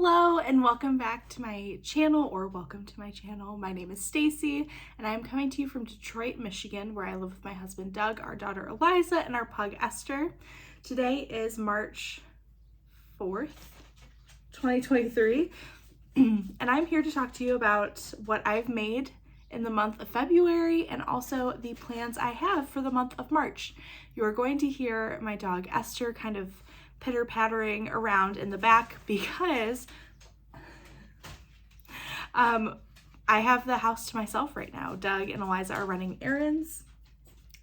Hello and welcome back to my channel, or welcome to my channel. My name is Stacy and I'm coming to you from Detroit, Michigan, where I live with my husband Doug, our daughter Eliza, and our pug Esther. Today is March 4th, 2023, and I'm here to talk to you about what I've made in the month of February and also the plans I have for the month of March. You are going to hear my dog Esther kind of pitter-pattering around in the back because I have the house to myself right now. Doug and Eliza are running errands,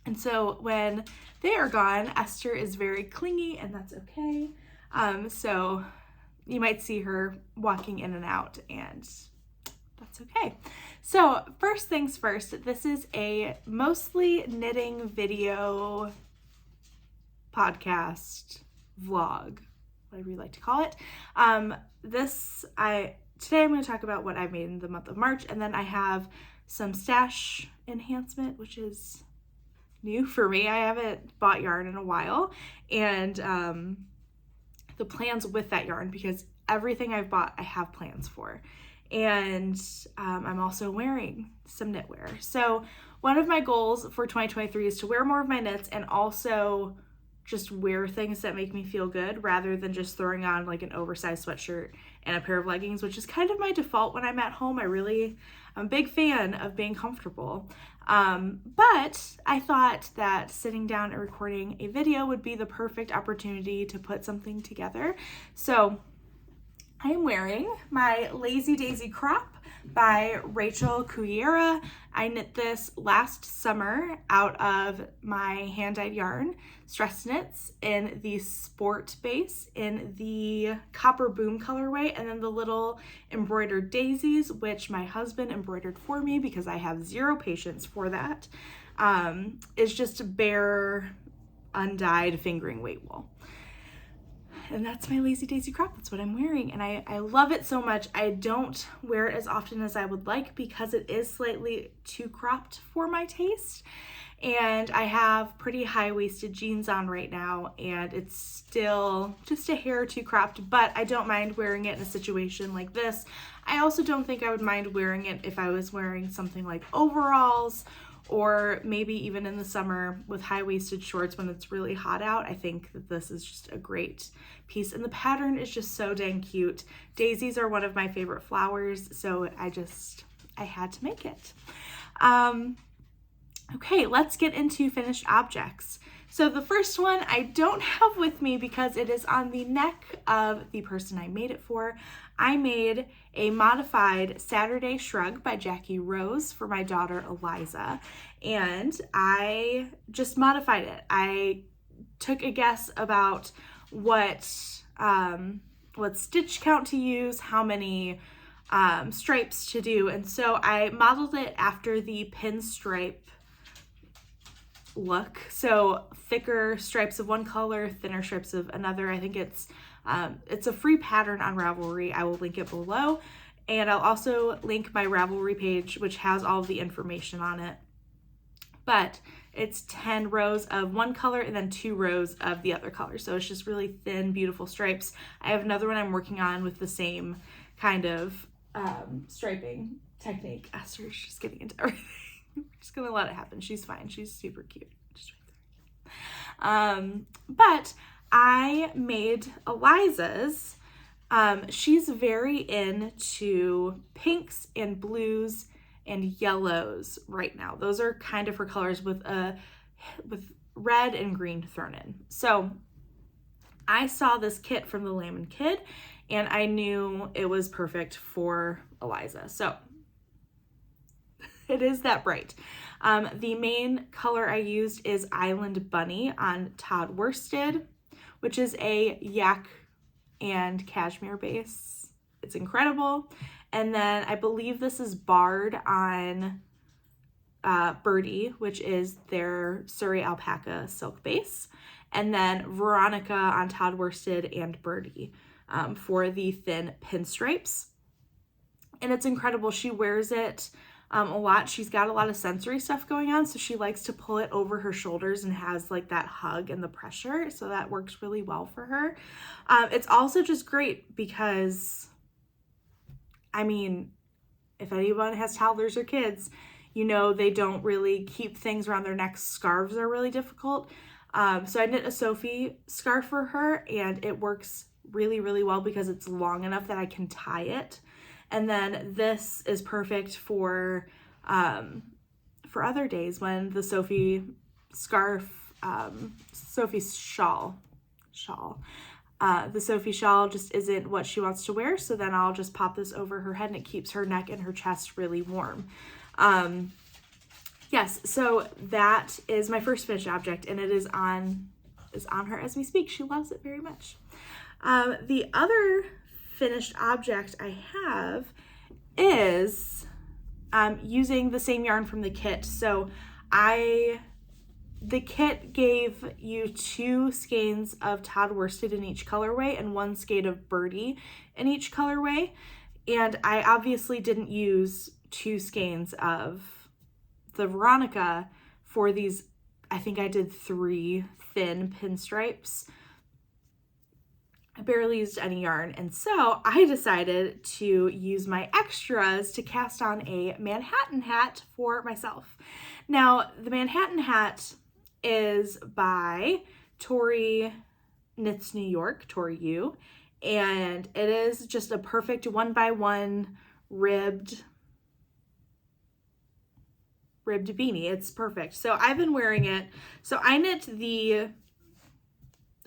and so when they are gone, Esther is very clingy, and that's okay. So you might see her walking in and out, and that's okay. So first things first, this is a mostly knitting video podcast vlog, whatever you like to call it. Today I'm going to talk about what I made in the month of March, and then I have some stash enhancement, which is new for me. I haven't bought yarn in a while, and the plans with that yarn, because everything I've bought I have plans for. And I'm also wearing some knitwear. So one of my goals for 2023 is to wear more of my knits and also just wear things that make me feel good rather than just throwing on like an oversized sweatshirt and a pair of leggings, which is kind of my default when I'm at home. I'm a big fan of being comfortable. But I thought that sitting down and recording a video would be the perfect opportunity to put something together. So I am wearing my Lazy Daisy crop by Rachel Cuillera. I knit this last summer out of my hand-dyed yarn, Stress Knits, in the sport base in the copper boom colorway, and then the little embroidered daisies, which my husband embroidered for me because I have zero patience for that, is just bare undyed fingering weight wool. And that's my Lazy Daisy crop. That's what I'm wearing, and I love it so much. I don't wear it as often as I would like because it is slightly too cropped for my taste, and I have pretty high-waisted jeans on right now, and it's still just a hair too cropped, but I don't mind wearing it in a situation like this. I also don't think I would mind wearing it if I was wearing something like overalls, or maybe even in the summer with high-waisted shorts when it's really hot out. I think that this is just a great piece, and the pattern is just so dang cute. Daisies are one of my favorite flowers, so I had to make it. Okay, let's get into finished objects. So the first one I don't have with me because it is on the neck of the person I made it for. I made a modified Saturday Shrug by Jackie Rose for my daughter Eliza, and I just modified it. I took a guess about what stitch count to use, how many stripes to do, and so I modeled it after the pinstripe look. So thicker stripes of one color, thinner stripes of another. I think it's a free pattern on Ravelry. I will link it below, and I'll also link my Ravelry page, which has all of the information on it. But it's 10 rows of one color and then 2 rows of the other color. So it's just really thin, beautiful stripes. I have another one I'm working on with the same kind of striping technique. Esther's just getting into everything. I'm just gonna let it happen. She's fine. She's super cute. Just right there. But I made Eliza's. She's very into pinks and blues and yellows right now. Those are kind of her colors with red and green thrown in. So I saw this kit from the Lamb and Kid, and I knew it was perfect for Eliza. So it is that bright. The main color I used is Island Bunny on Tod worsted, which is a yak and cashmere base. It's incredible. And then I believe this is Barred on Birdie, which is their Surrey alpaca silk base. And then Veronica on Tod worsted and Birdie for the thin pinstripes. And it's incredible. She wears it a lot. She's got a lot of sensory stuff going on, so she likes to pull it over her shoulders and has like that hug and the pressure, so that works really well for her. It's also just great because I mean, if anyone has toddlers or kids, you know they don't really keep things around their necks. Scarves are really difficult. So I knit a Sophie scarf for her, and it works really, really well because it's long enough that I can tie it. And then this is perfect for other days when the Sophie scarf, Sophie shawl, the Sophie shawl just isn't what she wants to wear. So then I'll just pop this over her head, and it keeps her neck and her chest really warm. Yes, so that is my first finished object, and it is on her as we speak. She loves it very much. The other finished object I have is using the same yarn from the kit. So the kit gave you 2 skeins of Tod worsted in each colorway and 1 skein of Birdie in each colorway. And I obviously didn't use 2 skeins of the Veronica for these. I think I did 3 thin pinstripes. I barely used any yarn, and so I decided to use my extras to cast on a Manhattan hat for myself. Now, the Manhattan hat is by Tori Knits New York, Tori Yu, and it is just a perfect 1x1 ribbed beanie. It's perfect. So I've been wearing it. So I knit the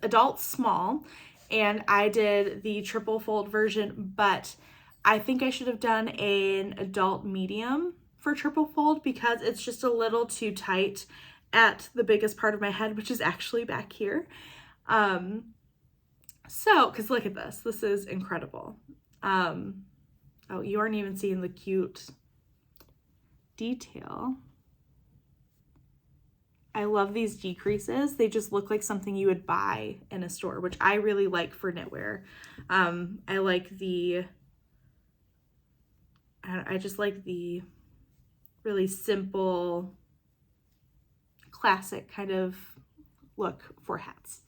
adult small, and I did the triple fold version, but I think I should have done an adult medium for triple fold because it's just a little too tight at the biggest part of my head, which is actually back here. So, because look at this. This is incredible. Oh, you aren't even seeing the cute detail. I love these decreases. They just look like something you would buy in a store, which I really like for knitwear. I like I just like the really simple, classic kind of look for hats.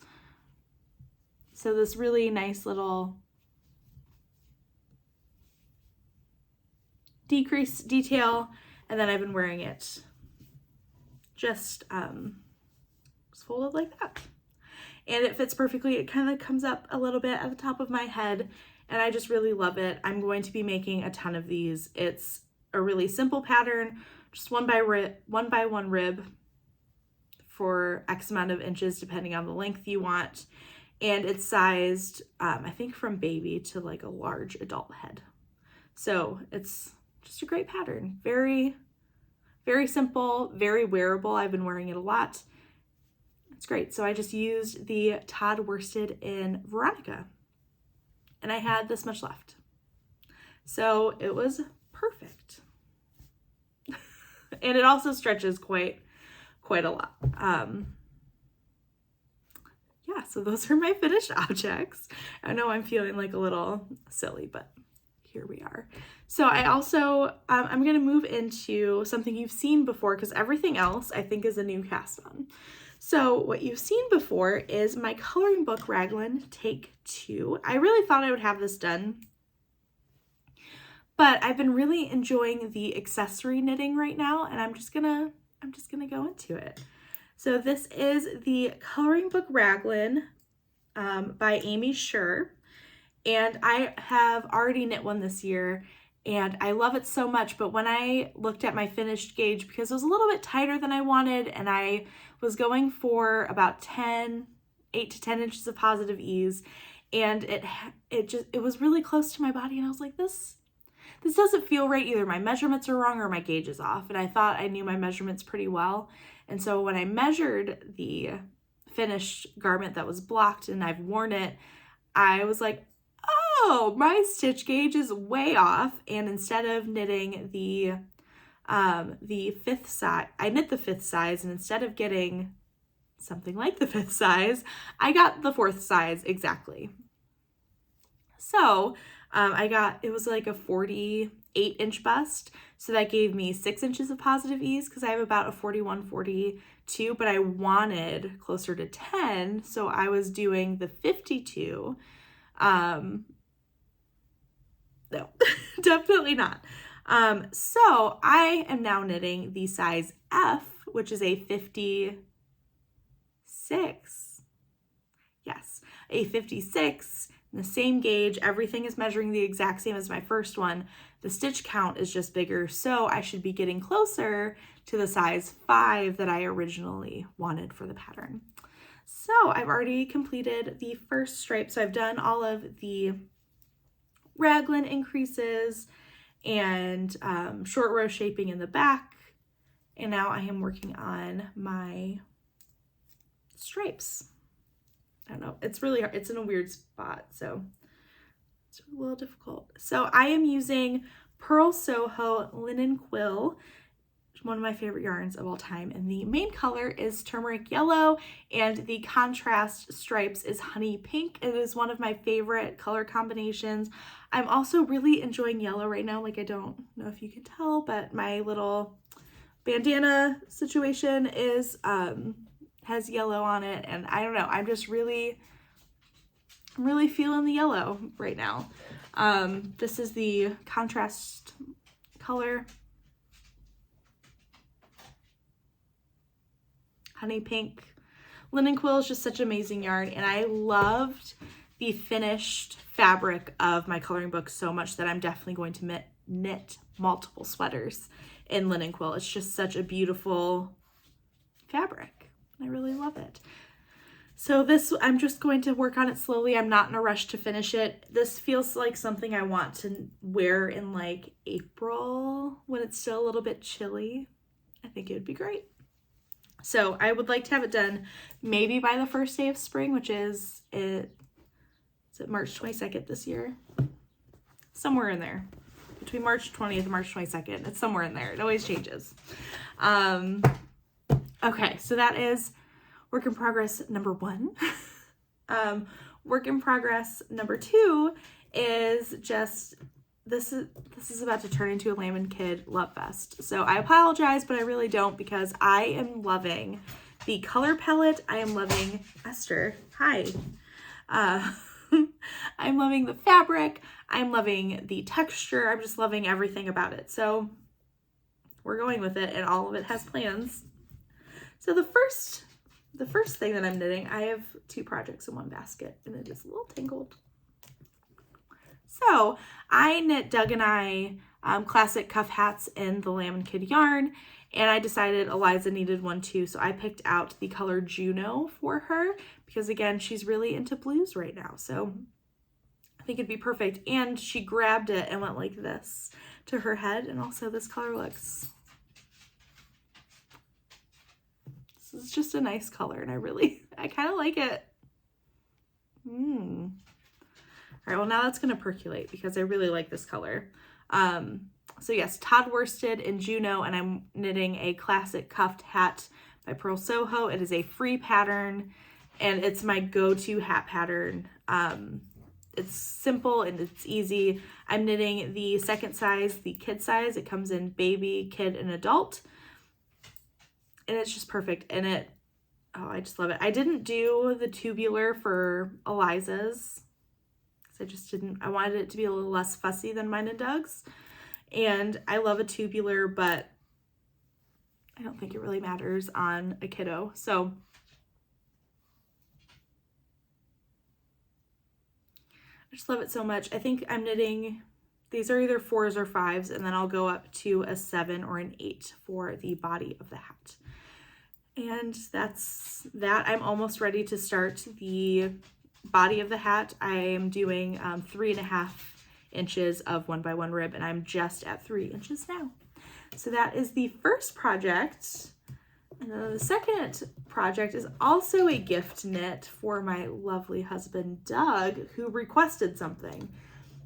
So this really nice little decrease detail, and then I've been wearing it just folded like that, and it fits perfectly. It kind of comes up a little bit at the top of my head, and I just really love it. I'm going to be making a ton of these. It's a really simple pattern, just 1x1 rib for X amount of inches depending on the length you want, and it's sized I think from baby to like a large adult head. So it's just a great pattern. Very, very simple, very wearable. I've been wearing it a lot. It's great. So I just used the Tod worsted in Veronica, and I had this much left. So it was perfect. And it also stretches quite a lot. Yeah, so those are my finished objects. I know I'm feeling like a little silly, but here we are. So I also, I'm going to move into something you've seen before, because everything else I think is a new cast on. So what you've seen before is my coloring book Raglan Take 2. I really thought I would have this done, but I've been really enjoying the accessory knitting right now, and I'm just gonna go into it. So this is the coloring book Raglan by Aimee Sher. And I have already knit one this year, and I love it so much. But when I looked at my finished gauge, because it was a little bit tighter than I wanted, and I was going for about 8 to 10 inches of positive ease, and it was really close to my body, and I was like, this doesn't feel right. Either my measurements are wrong or my gauge is off. And I thought I knew my measurements pretty well. And so when I measured the finished garment that was blocked and I've worn it, I was like, oh, my stitch gauge is way off. And instead of knitting the 5th size, I knit the 5th size, and instead of getting something like the 5th size, I got the 4th size exactly. So it was like a 48-inch bust. So that gave me 6 inches of positive ease, because I have about a 41, 42, but I wanted closer to 10. So I was doing the 52. No, Definitely not. So I am now knitting the size F, which is a 56. Yes, a 56, in the same gauge. Everything is measuring the exact same as my first one. The stitch count is just bigger, so I should be getting closer to the size 5 that I originally wanted for the pattern. So I've already completed the first stripe. So I've done all of the raglan increases and short row shaping in the back. And now I am working on my stripes. I don't know, it's really hard. It's in a weird spot, so it's a little difficult. So I am using Purl Soho Linen Quill, one of my favorite yarns of all time, and the main color is turmeric yellow, and the contrast stripes is honey pink. It is one of my favorite color combinations. I'm also really enjoying yellow right now. Like, I don't know if you can tell, but my little bandana situation is has yellow on it, and I don't know, I'm really feeling the yellow right now. This is the contrast color, honey pink. Linen Quill is just such an amazing yarn, and I loved the finished fabric of my coloring book so much that I'm definitely going to knit multiple sweaters in Linen Quill. It's just such a beautiful fabric. I really love it. So this, I'm just going to work on it slowly. I'm not in a rush to finish it. This feels like something I want to wear in like April when it's still a little bit chilly. I think it would be great. So I would like to have it done maybe by the first day of spring, which is it March 22nd this year? Somewhere in there. Between March 20th and March 22nd. It's somewhere in there. It always changes. Okay, so that is work in progress number 1. Work in progress number 2 is just, this is about to turn into a Lamb and Kid love fest. So I apologize, but I really don't, because I am loving the color palette. I am loving, Esther, hi. I'm loving the fabric. I'm loving the texture. I'm just loving everything about it. So we're going with it, and all of it has plans. So the first thing that I'm knitting, I have 2 projects in one basket, and it is a little tangled. So I knit Doug and I classic cuff hats in the Lamb and Kid yarn, and I decided Eliza needed one too, so I picked out the color Juno for her, because again, she's really into blues right now, so I think it'd be perfect. And she grabbed it and went like this to her head, and also this color looks, it's just a nice color, and I kind of like it. All right, well, now that's going to percolate because I really like this color. So yes, Tod worsted in Juno, and I'm knitting a classic cuffed hat by Purl Soho. It is a free pattern, and it's my go-to hat pattern. It's simple and it's easy. I'm knitting the second size, the kid size. It comes in baby, kid, and adult. And it's just perfect. And I just love it. I didn't do the tubular for Eliza's. I wanted it to be a little less fussy than mine and Doug's. And I love a tubular, but I don't think it really matters on a kiddo. So I just love it so much. I think I'm knitting, these are either 4s or 5s, and then I'll go up to a 7 or an 8 for the body of the hat. And that's that. I'm almost ready to start the body of the hat. I am doing 3.5 inches of 1x1 rib, and I'm just at 3 inches now. So that is the first project. And then the second project is also a gift knit for my lovely husband, Doug, who requested something.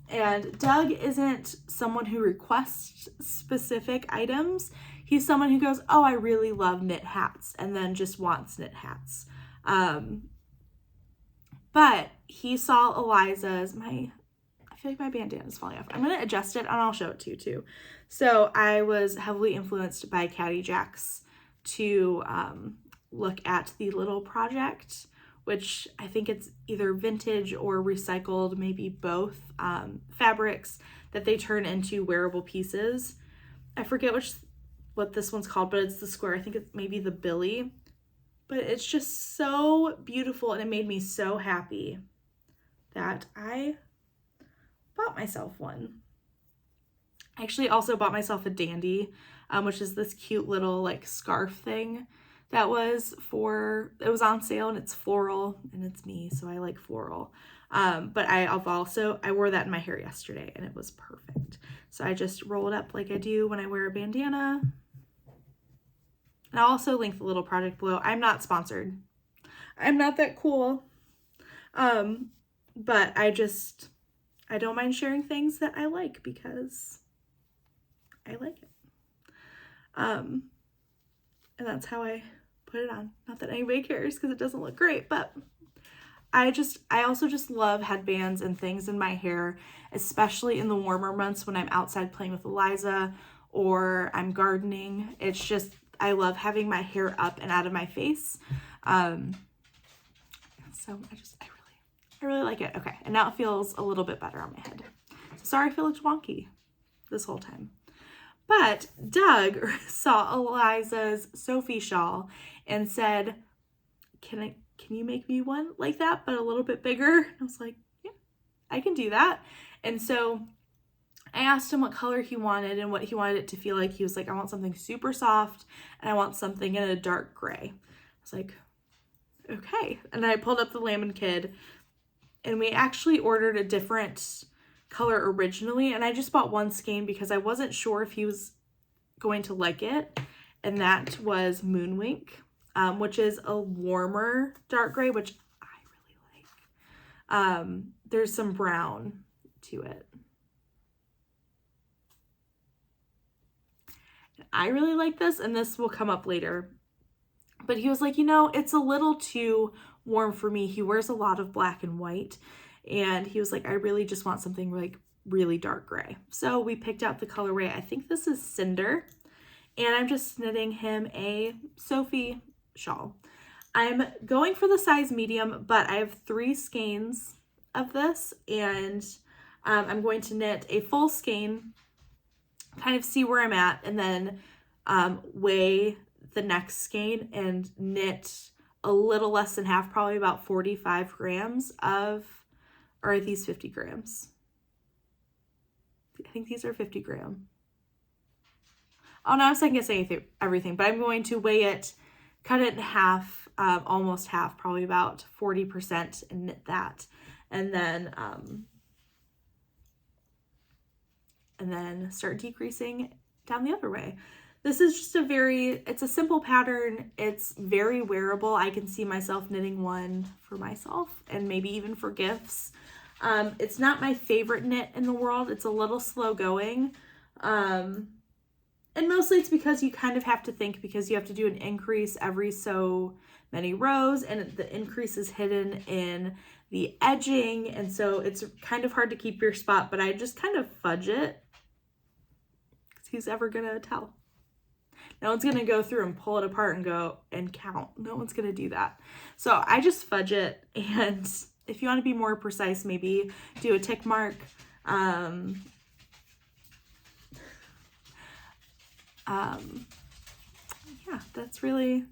And Doug isn't someone who requests specific items. He's someone who goes, oh, I really love knit hats, and then just wants knit hats. But he saw Eliza's, I feel like my bandana is falling off. I'm going to adjust it, and I'll show it to you too. So I was heavily influenced by Caddy Jacks to look at the little project which I think it's either vintage or recycled, maybe both, fabrics that they turn into wearable pieces. I forget what this one's called, but it's the square. I think it's maybe the Billy. But it's just so beautiful, and it made me so happy that I bought myself one. I actually also bought myself a dandy, which is this cute little like scarf thing that it was on sale, and it's floral, and it's me, so I like floral. But I wore that in my hair yesterday, and it was perfect. So I just roll it up like I do when I wear a bandana. And I'll also link the little project below. I'm not sponsored. I'm not that cool. But I don't mind sharing things that I like because I like it. And that's how I put it on. Not that anybody cares because it doesn't look great, but I also just love headbands and things in my hair, especially in the warmer months when I'm outside playing with Eliza or I'm gardening. It's just, I love having my hair up and out of my face. So I really like it. Okay, and now it feels a little bit better on my head. Sorry if it looked wonky this whole time. But Doug saw Eliza's Sophie shawl and said, can you make me one like that, but a little bit bigger? I was like, yeah, I can do that. And so I asked him what color he wanted and what he wanted it to feel like. He was like, I want something super soft and I want something in a dark gray. I was like, okay. And then I pulled up the Lamb and Kid, and we actually ordered a different color originally, and I just bought one skein because I wasn't sure if he was going to like it, and that was Moonwink, which is a warmer dark gray, which I really like. There's some brown to it. I really like this, and this will come up later. But he was like, it's a little too warm for me. He wears a lot of black and white, and he was like, I really just want something like really dark gray. So we picked out the colorway. I think this is Cinder, and I'm just knitting him a Sophie shawl. I'm going for the size medium, but I have 3 skeins of this, and I'm going to knit a full skein, kind of see where I'm at, and then weigh the next skein and knit a little less than half, probably about 45 grams or are these 50 grams? I think these are 50 gram. Oh no, I'm second guessing everything, but I'm going to weigh it, cut it in half, almost half, probably about 40%, and knit that. And then start decreasing down the other way. This is just it's a simple pattern. It's very wearable. I can see myself knitting one for myself and maybe even for gifts. It's not my favorite knit in the world. It's a little slow going. And mostly it's because you kind of have to think, because you have to do an increase every so many rows, and the increase is hidden in the edging. And so it's kind of hard to keep your spot, but I just kind of fudge it. Who's ever gonna tell? No one's gonna go through and pull it apart and go and count. No one's gonna do that. So I just fudge it, and if you want to be more precise, maybe do a tick mark. Yeah, that's really,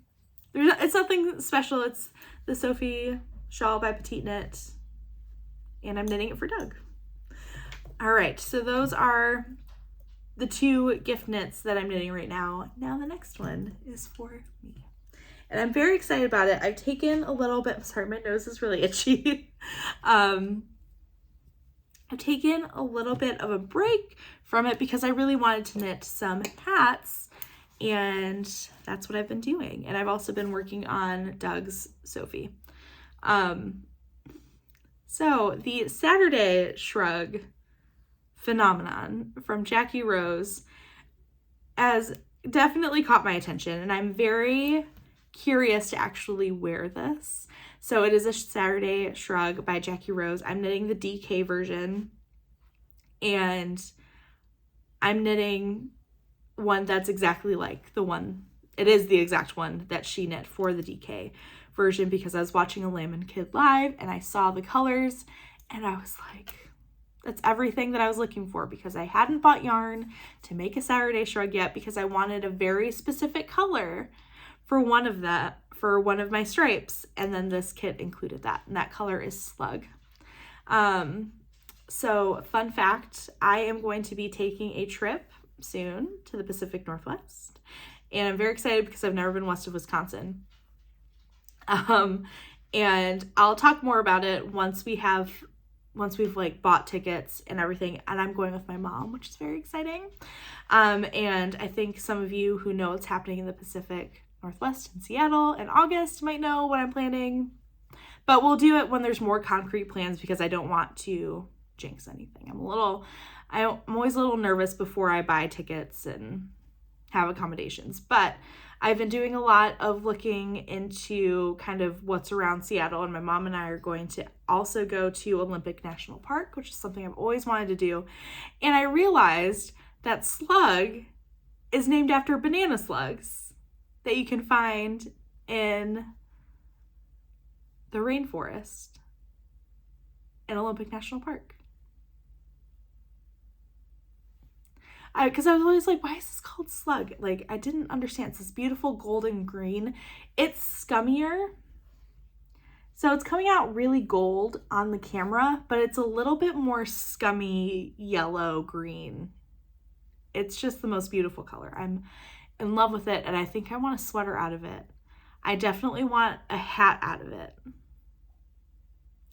it's nothing special. It's the Sophie Shawl by Petit Knit, and I'm knitting it for Doug. All right, so those are the 2 gift knits that I'm knitting right now. Now the next one is for me, and I'm very excited about it. I've taken a little bit, sorry, my nose is really itchy. I've taken a little bit of a break from it because I really wanted to knit some hats, and that's what I've been doing. And I've also been working on Doug's Sophie. So the Saturday Shrug phenomenon from Jackie Rose has definitely caught my attention, and I'm very curious to actually wear this. So it is a Saturday Shrug by Jackie Rose. I'm knitting the DK version, and I'm knitting one that's exactly like the one, it is the exact one that she knit for the DK version because I was watching a Lamb and Kid live and I saw the colors and I was like, that's everything that I was looking for, because I hadn't bought yarn to make a Saturday Shrug yet because I wanted a very specific color for one of my stripes, and then this kit included that, and that color is Slug. So fun fact, I am going to be taking a trip soon to the Pacific Northwest, and I'm very excited because I've never been west of Wisconsin. And I'll talk more about it once we've like bought tickets and everything, and I'm going with my mom, which is very exciting. And I think some of you who know what's happening in the Pacific Northwest in Seattle in August might know what I'm planning, but we'll do it when there's more concrete plans because I don't want to jinx anything. I'm always a little nervous before I buy tickets and have accommodations, but I've been doing a lot of looking into kind of what's around Seattle, and my mom and I are going to also go to Olympic National Park, which is something I've always wanted to do. And I realized that Slug is named after banana slugs that you can find in the rainforest in Olympic National Park. Because I was always like, why is this called Slug? Like, I didn't understand. It's this beautiful golden green. It's scummier. So it's coming out really gold on the camera, but it's a little bit more scummy yellow green. It's just the most beautiful color. I'm in love with it, and I think I want a sweater out of it. I definitely want a hat out of it.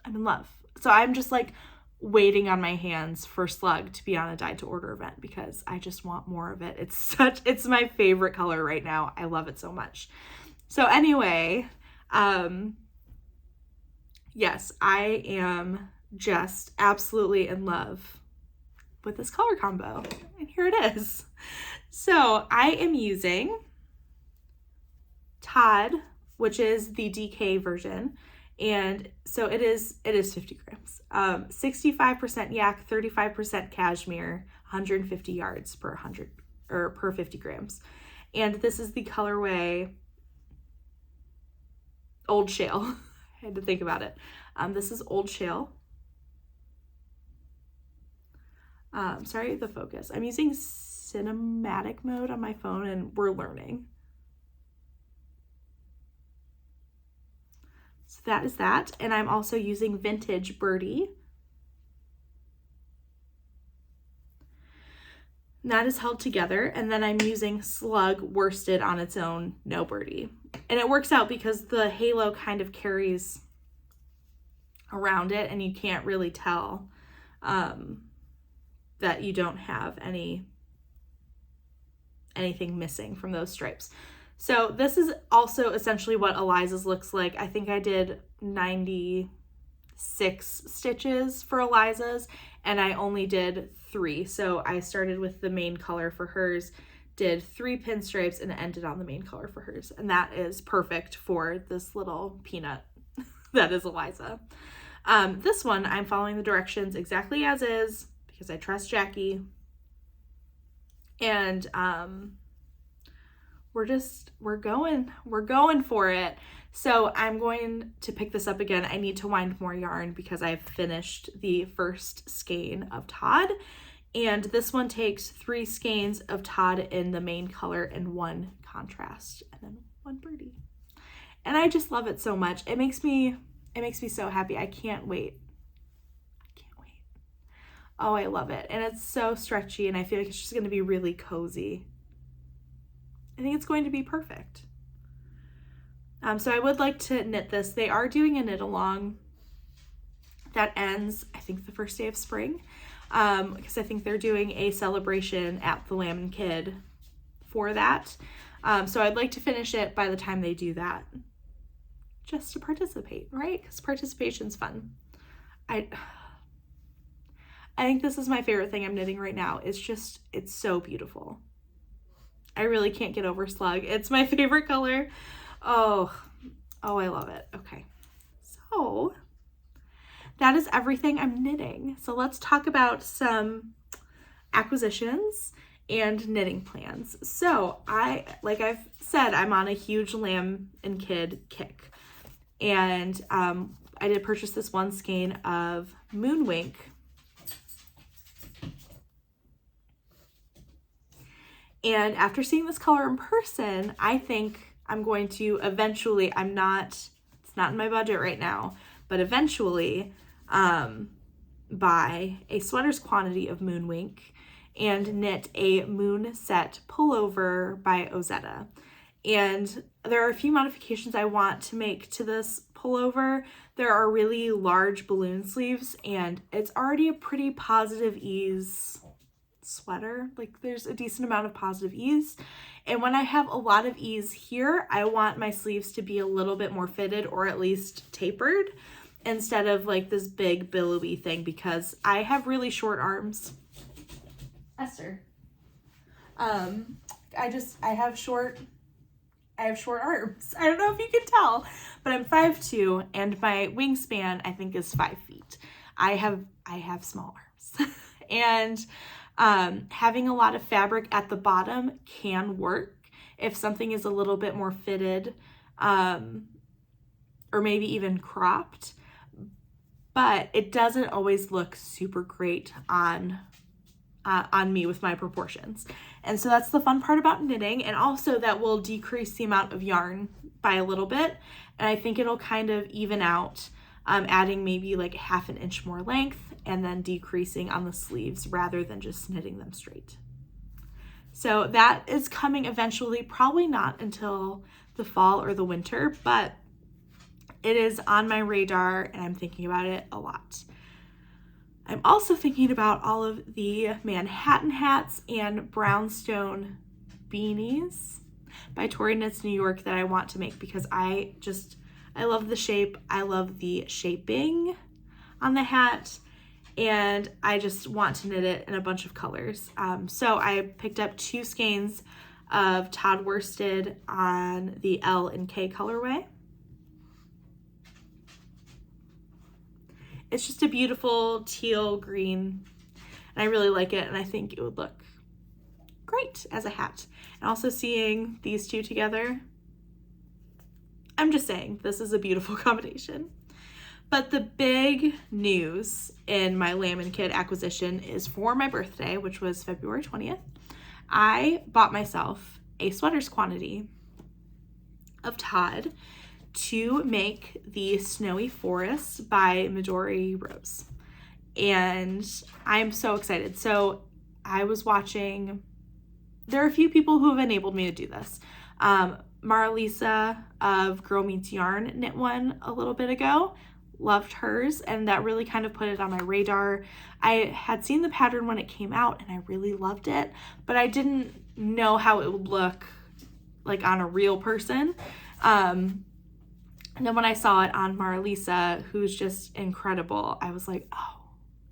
I'm in love. So I'm just like waiting on my hands for Slug to be on a dyed to order event because I just want more of it. It's my favorite color right now. I love it so much. So anyway, yes, I am just absolutely in love with this color combo, and here it is. So I am using Tod, which is the DK version. And so it is 50 grams, 65% yak, 35% cashmere, 150 yards per 50 grams. And this is the colorway Old Shale. I had to think about it. This is Old Shale. Sorry, the focus. I'm using cinematic mode on my phone and we're learning. So that is that. And I'm also using vintage Birdie. And that is held together. And then I'm using Slug worsted on its own, no Birdie. And it works out because the halo kind of carries around it and you can't really tell that you don't have anything missing from those stripes. So this is also essentially what Eliza's looks like. I think I did 96 stitches for Eliza's and I only did 3. So I started with the main color for hers, did 3 pinstripes, and ended on the main color for hers. And that is perfect for this little peanut that is Eliza. This one, I'm following the directions exactly as is because I trust Jackie. And we're going for it. So I'm going to pick this up again. I need to wind more yarn because I've finished the first skein of Tod, and this one takes 3 skeins of Tod in the main color and 1 contrast and then 1 Birdie. And I just love it so much. It makes me so happy. I can't wait. Oh, I love it. And it's so stretchy and I feel like it's just going to be really cozy. I think it's going to be perfect. So I would like to knit this. They are doing a knit along that ends, I think, the first day of spring, because I think they're doing a celebration at the Lamb and Kid for that. So I'd like to finish it by the time they do that, just to participate, right? Because participation's fun. I think this is my favorite thing I'm knitting right now. It's so beautiful. I really can't get over Slug. It's my favorite color. Oh, I love it. Okay, so that is everything I'm knitting. So let's talk about some acquisitions and knitting plans. So like I've said, I'm on a huge Lamb and Kid kick. And I did purchase this one skein of Moonwink. And after seeing this color in person, I think I'm going to eventually, it's not in my budget right now, but eventually buy a sweater's quantity of Moonwink and knit a Moonset pullover by Ozetta. And there are a few modifications I want to make to this pullover. There are really large balloon sleeves, and it's already a pretty positive ease sweater. Like, there's a decent amount of positive ease. And when I have a lot of ease here, I want my sleeves to be a little bit more fitted, or at least tapered, instead of like this big billowy thing, because I have really short arms. Esther. I have short arms. I don't know if you can tell, but I'm 5'2", and my wingspan, I think, is 5 feet. I have small arms. And having a lot of fabric at the bottom can work if something is a little bit more fitted, or maybe even cropped, but it doesn't always look super great on me with my proportions. And so that's the fun part about knitting. And also that will decrease the amount of yarn by a little bit. And I think it'll kind of even out, adding maybe like 1/2 inch more length and then decreasing on the sleeves rather than just knitting them straight. So that is coming eventually, probably not until the fall or the winter, but it is on my radar and I'm thinking about it a lot. I'm also thinking about all of the Manhattan hats and brownstone beanies by Tori Knits New York that I want to make, because I love the shape. I love the shaping on the hat, and I just want to knit it in a bunch of colors. So I picked up 2 skeins of Tod worsted on the L and K colorway. It's just a beautiful teal green, and I really like it, and I think it would look great as a hat. And also seeing these two together, I'm just saying, this is a beautiful combination. But the big news in my Lamb and Kid acquisition is for my birthday, which was February 20th. I bought myself a sweater's quantity of Tod to make the Snowy Forest by Midori Rose. And I'm so excited. So I was watching, there are a few people who have enabled me to do this. Marlisa of Girl Meets Yarn knit one a little bit ago. Loved hers, and that really kind of put it on my radar. I had seen the pattern when it came out and I really loved it, but I didn't know how it would look like on a real person. And then when I saw it on Marlisa, who's just incredible, I was like, oh,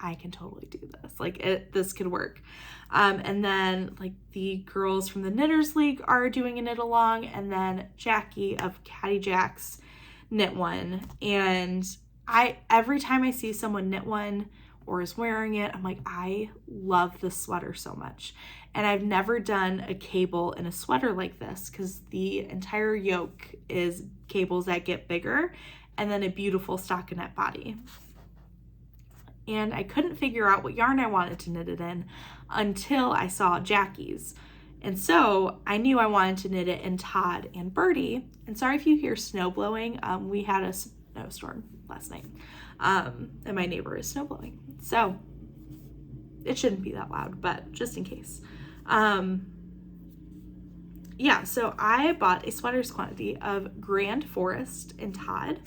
I can totally do this. Like, this could work. And then like the girls from the Knitters League are doing a knit along, and then Jackie of Caddy Jacks knit one. And every time I see someone knit one or is wearing it, I'm like, I love this sweater so much. And I've never done a cable in a sweater like this, because the entire yoke is cables that get bigger and then a beautiful stockinette body. And I couldn't figure out what yarn I wanted to knit it in until I saw Jackie's. And so I knew I wanted to knit it in Tod and Birdie. And sorry if you hear snow blowing. We had a snowstorm last night, and my neighbor is snow blowing. So it shouldn't be that loud, but just in case. Yeah, so I bought a sweater's quantity of Grand Forest in Tod.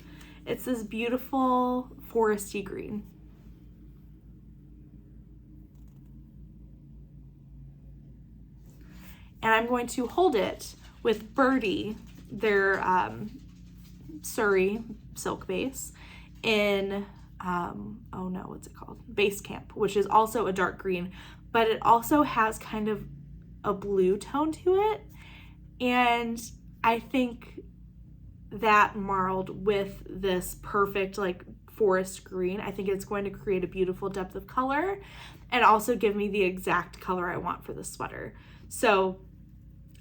It's this beautiful foresty green. And I'm going to hold it with Birdie, their Surrey silk base, in, oh no, what's it called? Base Camp, which is also a dark green, but it also has kind of a blue tone to it. And I think that marled with this perfect like forest green, I think it's going to create a beautiful depth of color and also give me the exact color I want for the sweater. So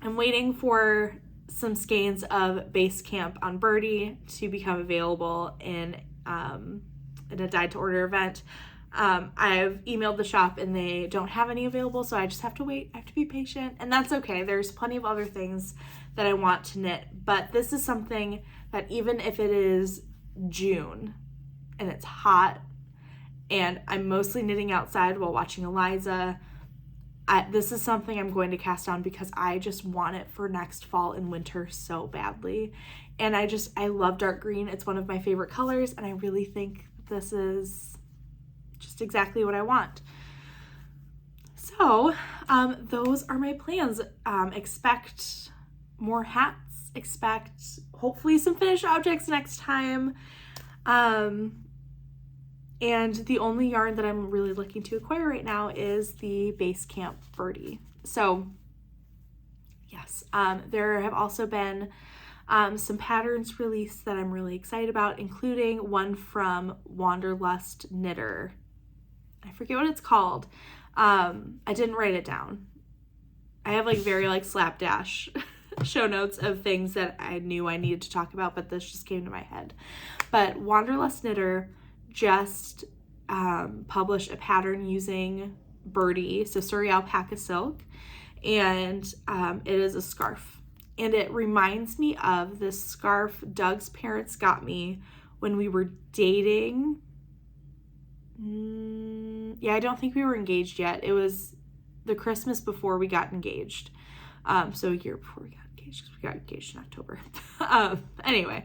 I'm waiting for some skeins of Base Camp on Birdie to become available in a dyed to order event. I've emailed the shop and they don't have any available, so I just have to wait. I have to be patient, and that's okay. There's plenty of other things that I want to knit, but this is something that even if it is June and it's hot and I'm mostly knitting outside while watching Eliza, this is something I'm going to cast on because I just want it for next fall and winter so badly. And I love dark green. It's one of my favorite colors, and I really think this is just exactly what I want. So those are my plans. Expect more hats, expect hopefully some finished objects next time. And the only yarn that I'm really looking to acquire right now is the Base Camp Birdie. So yes, there have also been some patterns released that I'm really excited about, including one from Wanderlust Knitter. I forget what it's called. I didn't write it down. I have like very like slapdash show notes of things that I knew I needed to talk about, but this just came to my head. But Wanderlust Knitter just published a pattern using Birdie, so Surrey alpaca silk, and it is a scarf. And it reminds me of this scarf Doug's parents got me when we were dating. Yeah, I don't think we were engaged yet. It was the Christmas before we got engaged. So a year before we got engaged, because we got engaged in October. Anyway,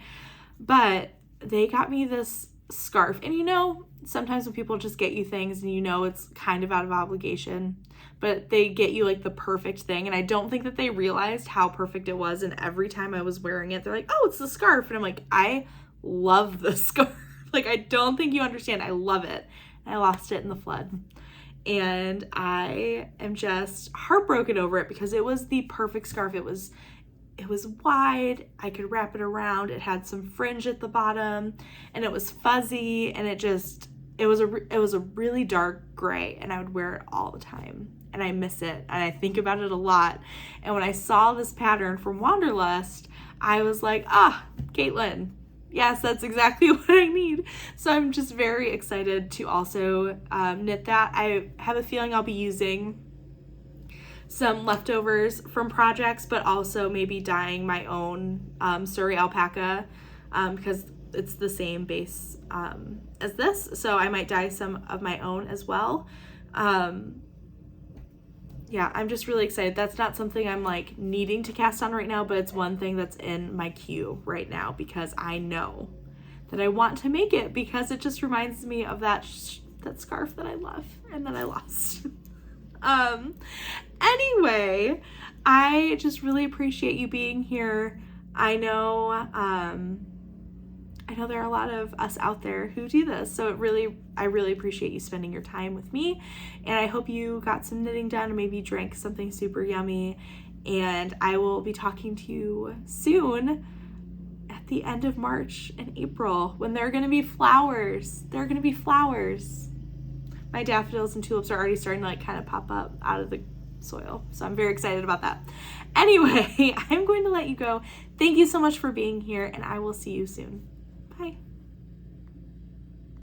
but they got me this scarf. And you know, sometimes when people just get you things and you know it's kind of out of obligation, but they get you like the perfect thing. And I don't think that they realized how perfect it was. And every time I was wearing it, they're like, oh, it's the scarf. And I'm like, I love this scarf. Like, I don't think you understand. I love it. And I lost it in the flood. And I am just heartbroken over it because it was the perfect scarf. It was wide. I could wrap it around. It had some fringe at the bottom, and it was fuzzy, and it was a really dark gray, and I would wear it all the time. And I miss it, and I think about it a lot. And when I saw this pattern from Wanderlust, I was like, Caitlin, yes, that's exactly what I need. So I'm just very excited to also knit that. I have a feeling I'll be using some leftovers from projects, but also maybe dyeing my own Surrey alpaca because it's the same base as this. So I might dye some of my own as well. Yeah, I'm just really excited. That's not something I'm like needing to cast on right now, but it's one thing that's in my queue right now because I know that I want to make it because it just reminds me of that scarf that I love and that I lost. Anyway, I just really appreciate you being here. I know there are a lot of us out there who do this, so I really appreciate you spending your time with me, and I hope you got some knitting done and maybe drank something super yummy, and I will be talking to you soon at the end of March and April when there are going to be flowers. There are going to be flowers. My daffodils and tulips are already starting to like kind of pop up out of the soil, so I'm very excited about that. Anyway, I'm going to let you go. Thank you so much for being here, and I will see you soon. Bye.